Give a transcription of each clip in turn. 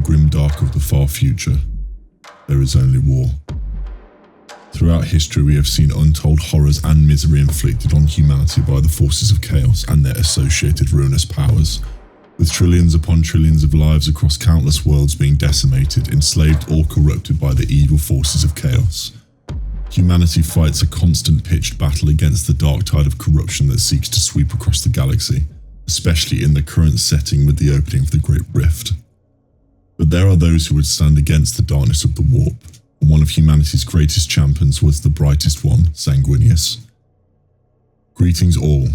grim dark of the far future, there is only war. Throughout history, we have seen untold horrors and misery inflicted on humanity by the forces of chaos and their associated ruinous powers, with trillions upon trillions of lives across countless worlds being decimated, enslaved or corrupted by the evil forces of chaos. Humanity fights a constant pitched battle against the dark tide of corruption that seeks to sweep across the galaxy, especially in the current setting with the opening of the Great Rift. But there are those who would stand against the darkness of the warp, and one of humanity's greatest champions was the Brightest One, Sanguinius. Greetings all,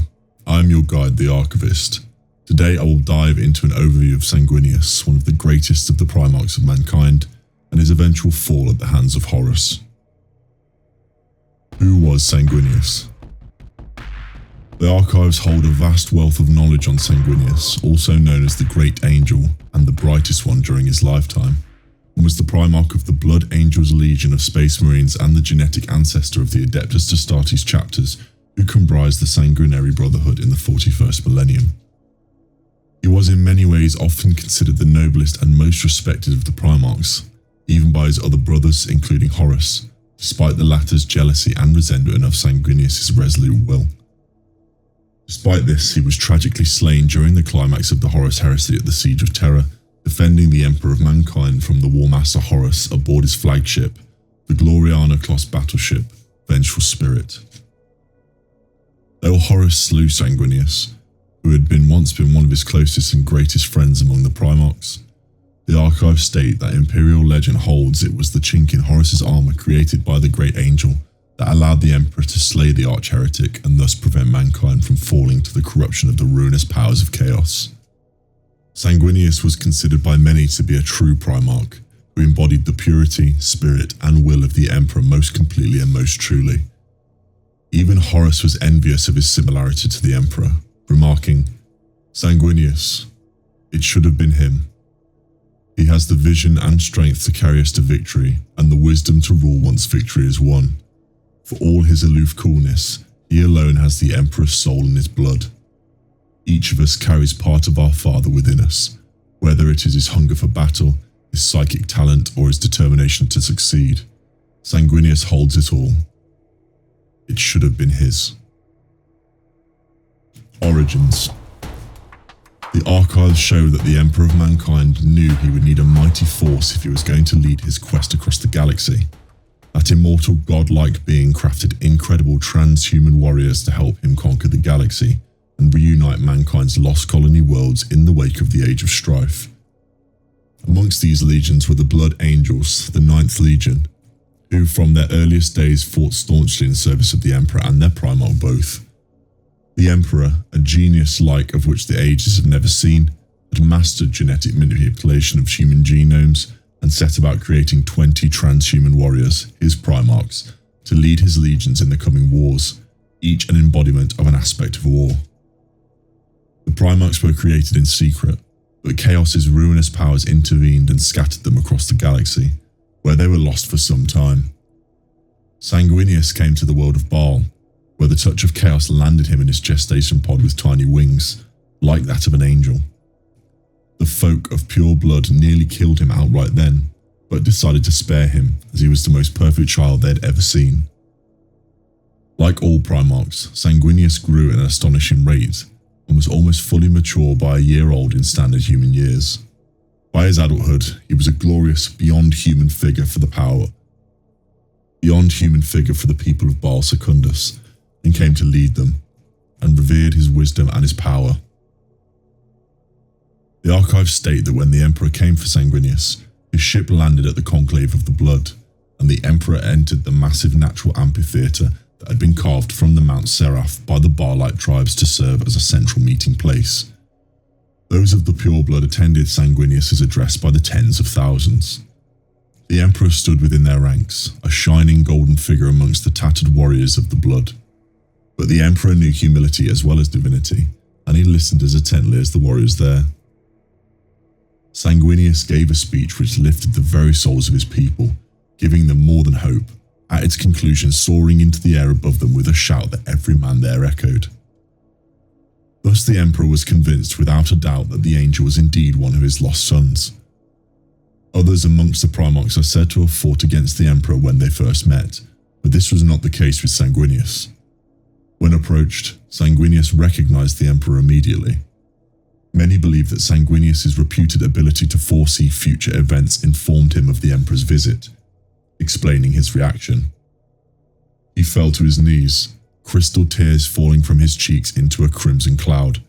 I am your guide, the Archivist. Today I will dive into an overview of Sanguinius, one of the greatest of the Primarchs of mankind, and his eventual fall at the hands of Horus. Who was Sanguinius? The archives hold a vast wealth of knowledge on Sanguinius, also known as the Great Angel and the Brightest One during his lifetime, and was the Primarch of the Blood Angels Legion of Space Marines and the genetic ancestor of the Adeptus Astartes chapters who comprised the Sanguinary Brotherhood in the 41st millennium. He was in many ways often considered the noblest and most respected of the Primarchs, even by his other brothers including Horus, despite the latter's jealousy and resentment of Sanguinius' resolute will. Despite this, he was tragically slain during the climax of the Horus Heresy at the Siege of Terra, defending the Emperor of Mankind from the War Master Horus aboard his flagship, the Gloriana-class battleship, Vengeful Spirit. Though Horus slew Sanguinius, who had once been one of his closest and greatest friends among the Primarchs, the archives state that Imperial legend holds it was the chink in Horus's armour created by the Great Angel that allowed the Emperor to slay the arch-heretic and thus prevent mankind from falling to the corruption of the ruinous powers of chaos. Sanguinius was considered by many to be a true Primarch, who embodied the purity, spirit and will of the Emperor most completely and most truly. Even Horus was envious of his similarity to the Emperor, remarking, "Sanguinius, it should have been him. He has the vision and strength to carry us to victory, and the wisdom to rule once victory is won. For all his aloof coolness, he alone has the Emperor's soul in his blood. Each of us carries part of our Father within us, whether it is his hunger for battle, his psychic talent, or his determination to succeed. Sanguinius holds it all. It should have been his." Origins. The archives show that the Emperor of Mankind knew he would need a mighty force if he was going to lead his quest across the galaxy. That immortal godlike being crafted incredible transhuman warriors to help him conquer the galaxy and reunite mankind's lost colony worlds in the wake of the Age of Strife. Amongst these legions were the Blood Angels, the 9th Legion, who from their earliest days fought staunchly in service of the Emperor and their Primarch both. The Emperor, a genius like of which the ages have never seen, had mastered genetic manipulation of human genomes and set about creating 20 transhuman warriors, his Primarchs, to lead his legions in the coming wars, each an embodiment of an aspect of war. The Primarchs were created in secret, but Chaos's ruinous powers intervened and scattered them across the galaxy, where they were lost for some time. Sanguinius came to the world of Baal, where the touch of chaos landed him in his gestation pod with tiny wings, like that of an angel. The folk of pure blood nearly killed him outright then, but decided to spare him as he was the most perfect child they had ever seen. Like all Primarchs, Sanguinius grew at an astonishing rate and was almost fully mature by a year old in standard human years. By his adulthood, he was a glorious, beyond human figure for the people of Baal Secundus, and came to lead them, and revered his wisdom and his power. The archives state that when the Emperor came for Sanguinius, his ship landed at the Conclave of the Blood, and the Emperor entered the massive natural amphitheatre that had been carved from the Mount Seraph by the Baalite tribes to serve as a central meeting place. Those of the pure blood attended Sanguinius' address by the tens of thousands. The Emperor stood within their ranks, a shining golden figure amongst the tattered warriors of the blood. But the Emperor knew humility as well as divinity, and he listened as intently as the warriors there. Sanguinius gave a speech which lifted the very souls of his people, giving them more than hope, at its conclusion soaring into the air above them with a shout that every man there echoed. Thus the Emperor was convinced without a doubt that the angel was indeed one of his lost sons. Others amongst the Primarchs are said to have fought against the Emperor when they first met, but this was not the case with Sanguinius. When approached, Sanguinius recognized the Emperor immediately. Many believe that Sanguinius's reputed ability to foresee future events informed him of the Emperor's visit, explaining his reaction. He fell to his knees, crystal tears falling from his cheeks into a crimson cloud.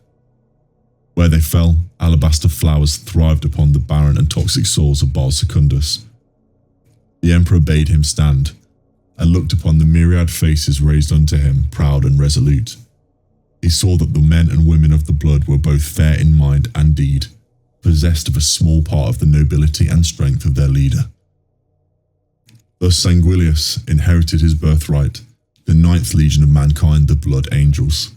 Where they fell, alabaster flowers thrived upon the barren and toxic soils of Baal Secundus. The Emperor bade him stand, and looked upon the myriad faces raised unto him, proud and resolute. He saw that the men and women of the blood were both fair in mind and deed, possessed of a small part of the nobility and strength of their leader. Thus Sanguinius inherited his birthright, the 9th legion of mankind, the Blood Angels.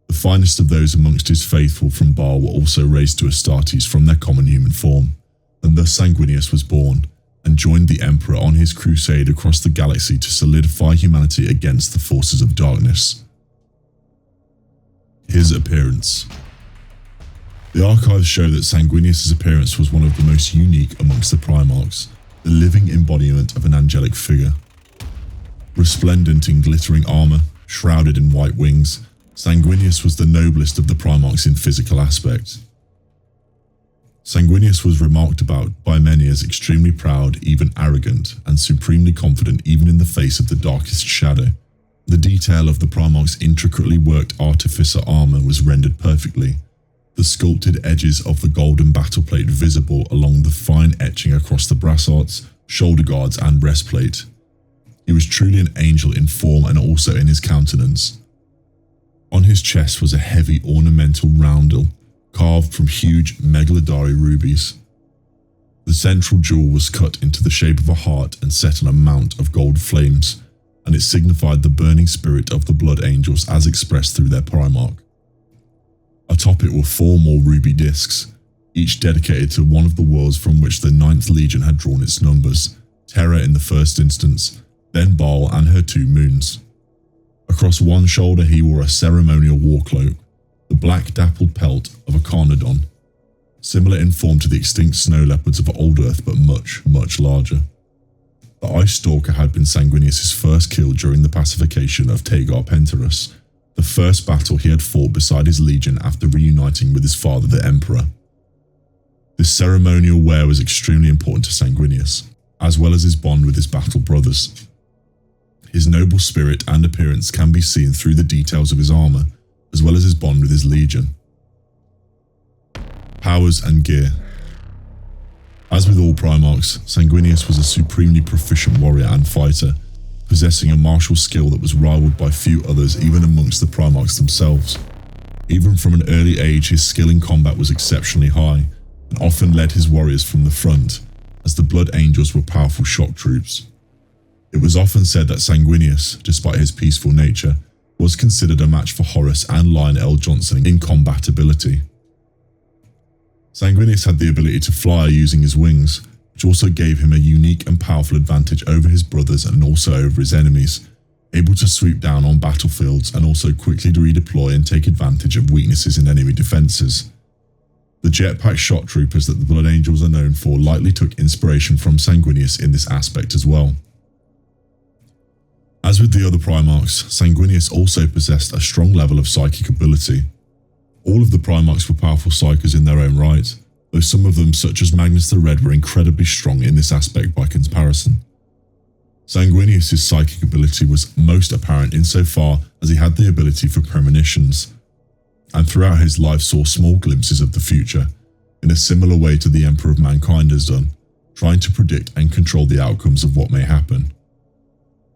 The finest of those amongst his faithful from Baal were also raised to Astartes from their common human form, and thus Sanguinius was born, and joined the Emperor on his crusade across the galaxy to solidify humanity against the forces of darkness. His appearance. The archives show that Sanguinius' appearance was one of the most unique amongst the Primarchs, the living embodiment of an angelic figure. Resplendent in glittering armor, shrouded in white wings, Sanguinius was the noblest of the Primarchs in physical aspect. Sanguinius was remarked about by many as extremely proud, even arrogant, and supremely confident even in the face of the darkest shadow. The detail of the Primarch's intricately worked artificer armor was rendered perfectly, the sculpted edges of the golden battleplate visible along the fine etching across the brassarts, shoulder guards and breastplate. He was truly an angel in form and also in his countenance. On his chest was a heavy ornamental roundel, carved from huge megalodari rubies. The central jewel was cut into the shape of a heart and set on a mount of gold flames, and it signified the burning spirit of the Blood Angels as expressed through their Primarch. Atop it were 4 more ruby discs, each dedicated to one of the worlds from which the 9th Legion had drawn its numbers, Terra in the first instance, then Baal and her 2 moons. Across one shoulder he wore a ceremonial war cloak, the black dappled pelt of a Carnodon, similar in form to the extinct snow leopards of old Earth but much, much larger. The Ice Stalker had been Sanguinius' first kill during the pacification of Tagar Pentarus, the first battle he had fought beside his legion after reuniting with his father the Emperor. This ceremonial wear was extremely important to Sanguinius, as well as his bond with his battle brothers. His noble spirit and appearance can be seen through the details of his armor, as well as his bond with his legion. Powers and gear. As with all Primarchs, Sanguinius was a supremely proficient warrior and fighter, possessing a martial skill that was rivaled by few others even amongst the Primarchs themselves. Even from an early age, his skill in combat was exceptionally high, and often led his warriors from the front, as the Blood Angels were powerful shock troops. It was often said that Sanguinius, despite his peaceful nature, was considered a match for Horus and Lionel Johnson in combat ability. Sanguinius had the ability to fly using his wings, which also gave him a unique and powerful advantage over his brothers and also over his enemies, able to swoop down on battlefields and also quickly redeploy and take advantage of weaknesses in enemy defences. The jetpack shot troopers that the Blood Angels are known for likely took inspiration from Sanguinius in this aspect as well. As with the other Primarchs, Sanguinius also possessed a strong level of psychic ability. All of the Primarchs were powerful psykers in their own right, though some of them, such as Magnus the Red, were incredibly strong in this aspect by comparison. Sanguinius' psychic ability was most apparent insofar as he had the ability for premonitions, and throughout his life saw small glimpses of the future, in a similar way to the Emperor of Mankind has done, trying to predict and control the outcomes of what may happen.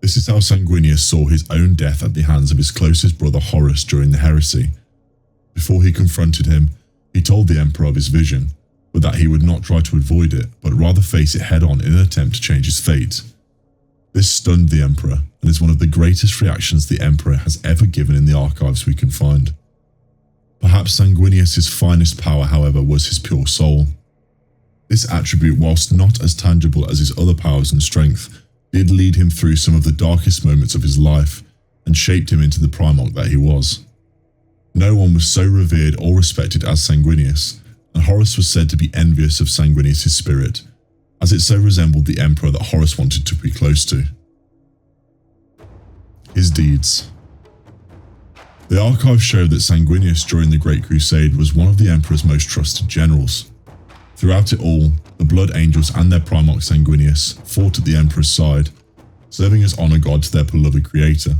This is how Sanguinius saw his own death at the hands of his closest brother Horus during the Heresy. Before he confronted him, he told the Emperor of his vision, but that he would not try to avoid it, but rather face it head-on in an attempt to change his fate. This stunned the Emperor, and is one of the greatest reactions the Emperor has ever given in the archives we can find. Perhaps Sanguinius' finest power, however, was his pure soul. This attribute, whilst not as tangible as his other powers and strength, did lead him through some of the darkest moments of his life, and shaped him into the Primarch that he was. No one was so revered or respected as Sanguinius, and Horus was said to be envious of Sanguinius' spirit, as it so resembled the Emperor that Horus wanted to be close to. His deeds. The archives show that Sanguinius during the Great Crusade was one of the Emperor's most trusted generals. Throughout it all, the Blood Angels and their Primarch Sanguinius fought at the Emperor's side, serving as honor god to their beloved creator.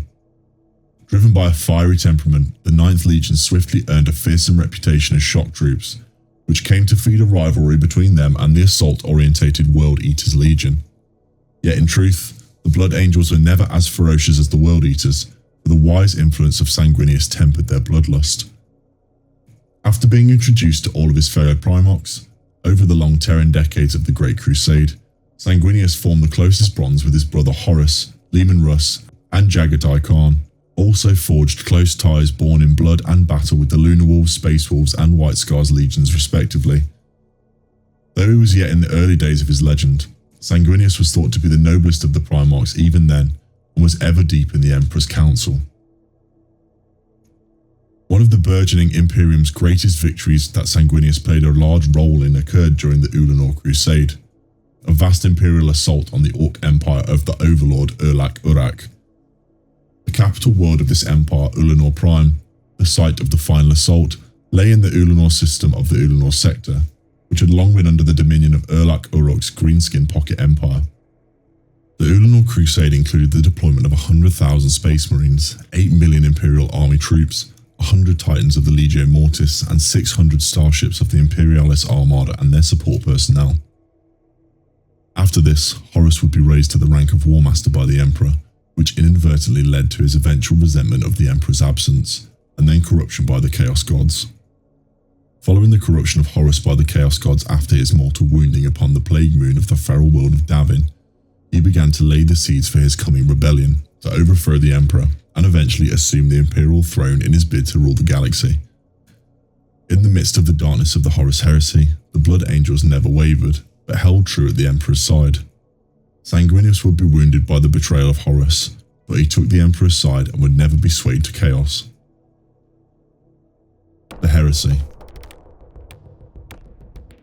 Driven by a fiery temperament, the 9th Legion swiftly earned a fearsome reputation as shock troops, which came to feed a rivalry between them and the assault-orientated World Eaters Legion. Yet in truth, the Blood Angels were never as ferocious as the World Eaters, for the wise influence of Sanguinius tempered their bloodlust. After being introduced to all of his fellow Primarchs, over the long Terran decades of the Great Crusade, Sanguinius formed the closest bonds with his brother Horus, Leman Russ, and Jagadai Khan, also forged close ties born in blood and battle with the Lunar Wolves, Space Wolves, and White Scars legions respectively. Though he was yet in the early days of his legend, Sanguinius was thought to be the noblest of the Primarchs even then, and was ever deep in the Emperor's council. One of the burgeoning Imperium's greatest victories that Sanguinius played a large role in occurred during the Ulanor Crusade, a vast imperial assault on the Orc Empire of the Overlord Urlak Urak. The capital world of this empire, Ulanor Prime, the site of the final assault, lay in the Ulanor system of the Ulanor sector, which had long been under the dominion of Urlak Uruk's Greenskin Pocket Empire. The Ulanor Crusade included the deployment of 100,000 Space Marines, 8 million Imperial Army troops, 100 Titans of the Legio Mortis, and 600 starships of the Imperialis Armada and their support personnel. After this, Horus would be raised to the rank of War Master by the Emperor, which inadvertently led to his eventual resentment of the Emperor's absence, and then corruption by the Chaos Gods. Following the corruption of Horus by the Chaos Gods after his mortal wounding upon the plague moon of the feral world of Davin, he began to lay the seeds for his coming rebellion, to overthrow the Emperor, and eventually assume the Imperial throne in his bid to rule the galaxy. In the midst of the darkness of the Horus Heresy, the Blood Angels never wavered, but held true at the Emperor's side. Sanguinius would be wounded by the betrayal of Horus, but he took the Emperor's side and would never be swayed to chaos. The Heresy.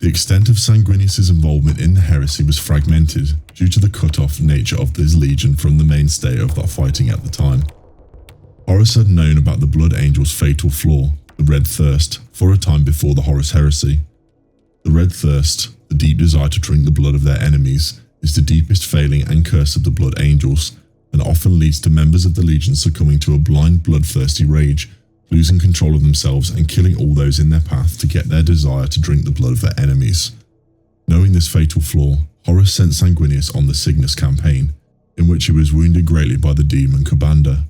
The extent of Sanguinius' involvement in the Heresy was fragmented due to the cut-off nature of his legion from the mainstay of that fighting at the time. Horus had known about the Blood Angels' fatal flaw, the Red Thirst, for a time before the Horus Heresy. The Red Thirst, the deep desire to drink the blood of their enemies, is the deepest failing and curse of the Blood Angels, and often leads to members of the Legion succumbing to a blind bloodthirsty rage, losing control of themselves and killing all those in their path to get their desire to drink the blood of their enemies. Knowing this fatal flaw, Horus sent Sanguinius on the Cygnus campaign, in which he was wounded greatly by the demon Kabanda,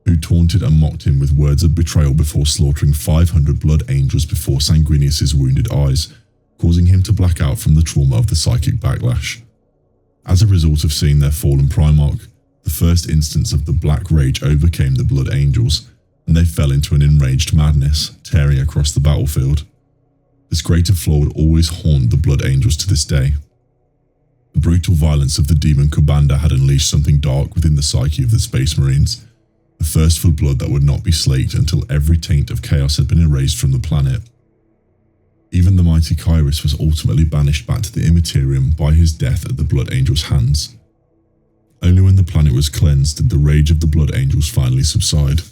who taunted and mocked him with words of betrayal before slaughtering 500 Blood Angels before Sanguinius' wounded eyes, causing him to black out from the trauma of the psychic backlash. As a result of seeing their fallen Primarch, the first instance of the Black Rage overcame the Blood Angels, and they fell into an enraged madness, tearing across the battlefield. This greater flaw would always haunt the Blood Angels to this day. The brutal violence of the demon Kubanda had unleashed something dark within the psyche of the Space Marines, the thirst for blood that would not be slaked until every taint of chaos had been erased from the planet. Even the mighty Kyrus was ultimately banished back to the Immaterium by his death at the Blood Angels' hands. Only when the planet was cleansed did the rage of the Blood Angels finally subside.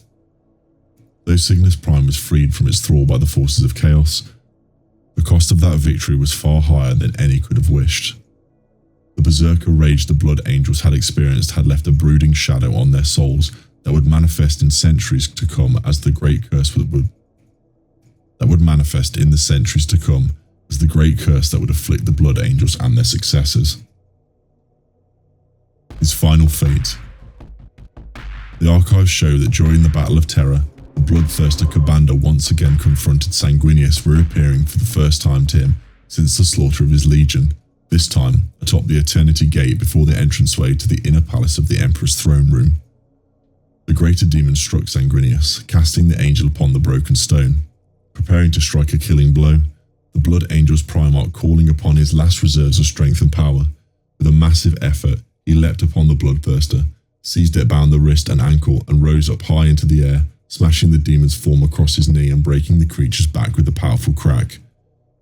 Though Cygnus Prime was freed from its thrall by the forces of chaos, the cost of that victory was far higher than any could have wished. The berserker rage the Blood Angels had experienced had left a brooding shadow on their souls that would manifest in centuries to come as the great curse that would afflict the Blood Angels and their successors. His final fate. The archives show that during the Battle of Terror, the bloodthirster Kabanda once again confronted Sanguinius, reappearing for the first time to him since the slaughter of his legion, this time atop the Eternity Gate before the entranceway to the inner palace of the Emperor's throne room. The greater demon struck Sanguinius, casting the angel upon the broken stone. Preparing to strike a killing blow, the Blood Angel's Primarch calling upon his last reserves of strength and power. With a massive effort, he leapt upon the bloodthirster, seized it bound the wrist and ankle, and rose up high into the air, smashing the demon's form across his knee and breaking the creature's back with a powerful crack.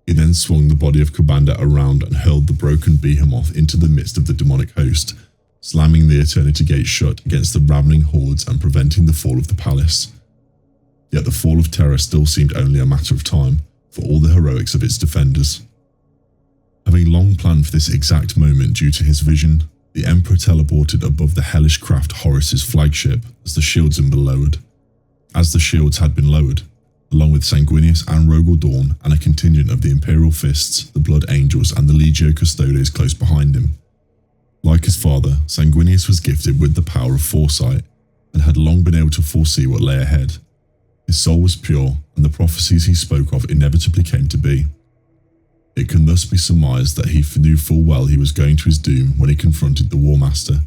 He then swung the body of Commander around and hurled the broken behemoth into the midst of the demonic host, slamming the Eternity Gate shut against the ravening hordes and preventing the fall of the palace. Yet the fall of Terra still seemed only a matter of time, for all the heroics of its defenders. Having long planned for this exact moment due to his vision, the Emperor teleported above the hellish craft Horus's flagship as the shields had been lowered. As the shields had been lowered, along with Sanguinius and Rogel Dawn and a contingent of the Imperial Fists, the Blood Angels and the Legio Custodes close behind him. Like his father, Sanguinius was gifted with the power of foresight and had long been able to foresee what lay ahead. His soul was pure, and the prophecies he spoke of inevitably came to be. It can thus be surmised that he knew full well he was going to his doom when he confronted the War Master,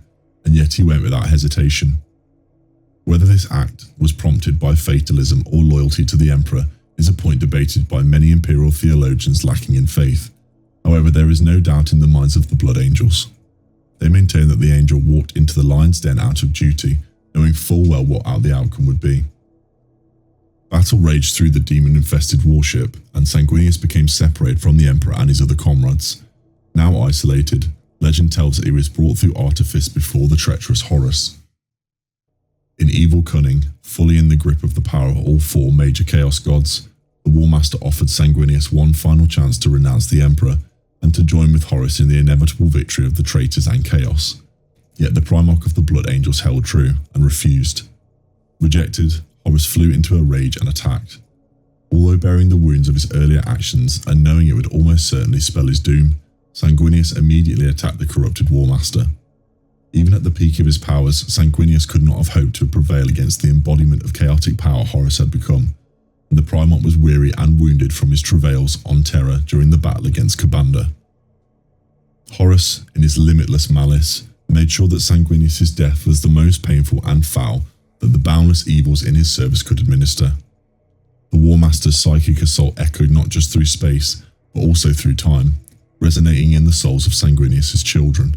and yet he went without hesitation. Whether this act was prompted by fatalism or loyalty to the Emperor is a point debated by many Imperial theologians lacking in faith. However, there is no doubt in the minds of the Blood Angels. They maintain that the angel walked into the lion's den out of duty, knowing full well what the outcome would be. Battle raged through the demon-infested warship, and Sanguinius became separated from the Emperor and his other comrades. Now isolated, legend tells that he was brought through artifice before the treacherous Horus. In evil cunning, fully in the grip of the power of all four major Chaos gods, the War Master offered Sanguinius one final chance to renounce the Emperor and to join with Horus in the inevitable victory of the traitors and Chaos. Yet the Primarch of the Blood Angels held true and refused. Rejected, Horus flew into a rage and attacked. Although bearing the wounds of his earlier actions and knowing it would almost certainly spell his doom, Sanguinius immediately attacked the corrupted War Master. Even at the peak of his powers, Sanguinius could not have hoped to prevail against the embodiment of chaotic power Horus had become, and the Primarch was weary and wounded from his travails on Terra during the battle against Kabanda. Horus, in his limitless malice, made sure that Sanguinius' death was the most painful and foul that the boundless evils in his service could administer. The War Master's psychic assault echoed not just through space, but also through time, resonating in the souls of Sanguinius' children.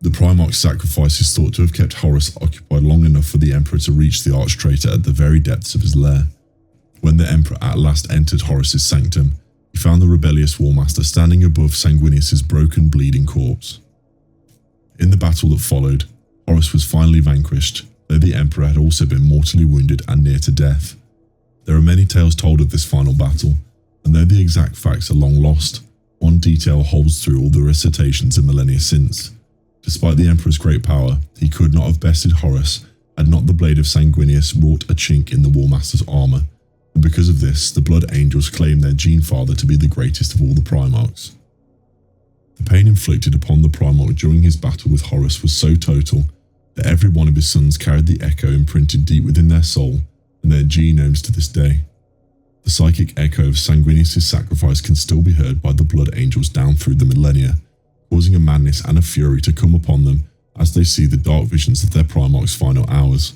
The Primarch's sacrifice is thought to have kept Horus occupied long enough for the Emperor to reach the arch-traitor at the very depths of his lair. When the Emperor at last entered Horus' sanctum, he found the rebellious War Master standing above Sanguinius' broken, bleeding corpse. In the battle that followed, Horus was finally vanquished, though the Emperor had also been mortally wounded and near to death. There are many tales told of this final battle, and though the exact facts are long lost, one detail holds through all the recitations and millennia since. Despite the Emperor's great power, he could not have bested Horus had not the blade of Sanguinius wrought a chink in the War Master's armour, and because of this, the Blood Angels claim their Gene Father to be the greatest of all the Primarchs. The pain inflicted upon the Primarch during his battle with Horus was so total that every one of his sons carried the echo imprinted deep within their soul and their genomes to this day. The psychic echo of Sanguinius' sacrifice can still be heard by the Blood Angels down through the millennia, causing a madness and a fury to come upon them as they see the dark visions of their Primarch's final hours.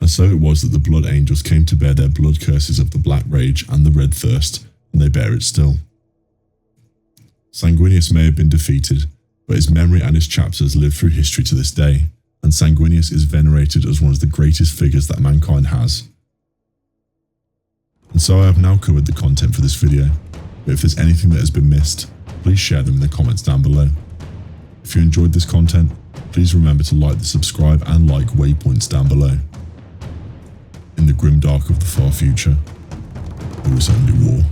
And so it was that the Blood Angels came to bear their blood curses of the Black Rage and the Red Thirst, and they bear it still. Sanguinius may have been defeated, but his memory and his chapters live through history to this day, and Sanguinius is venerated as one of the greatest figures that mankind has. And so I have now covered the content for this video, but if there's anything that has been missed, please share them in the comments down below. If you enjoyed this content, please remember to like the subscribe and like waypoints down below. In the grim dark of the far future, there is only war.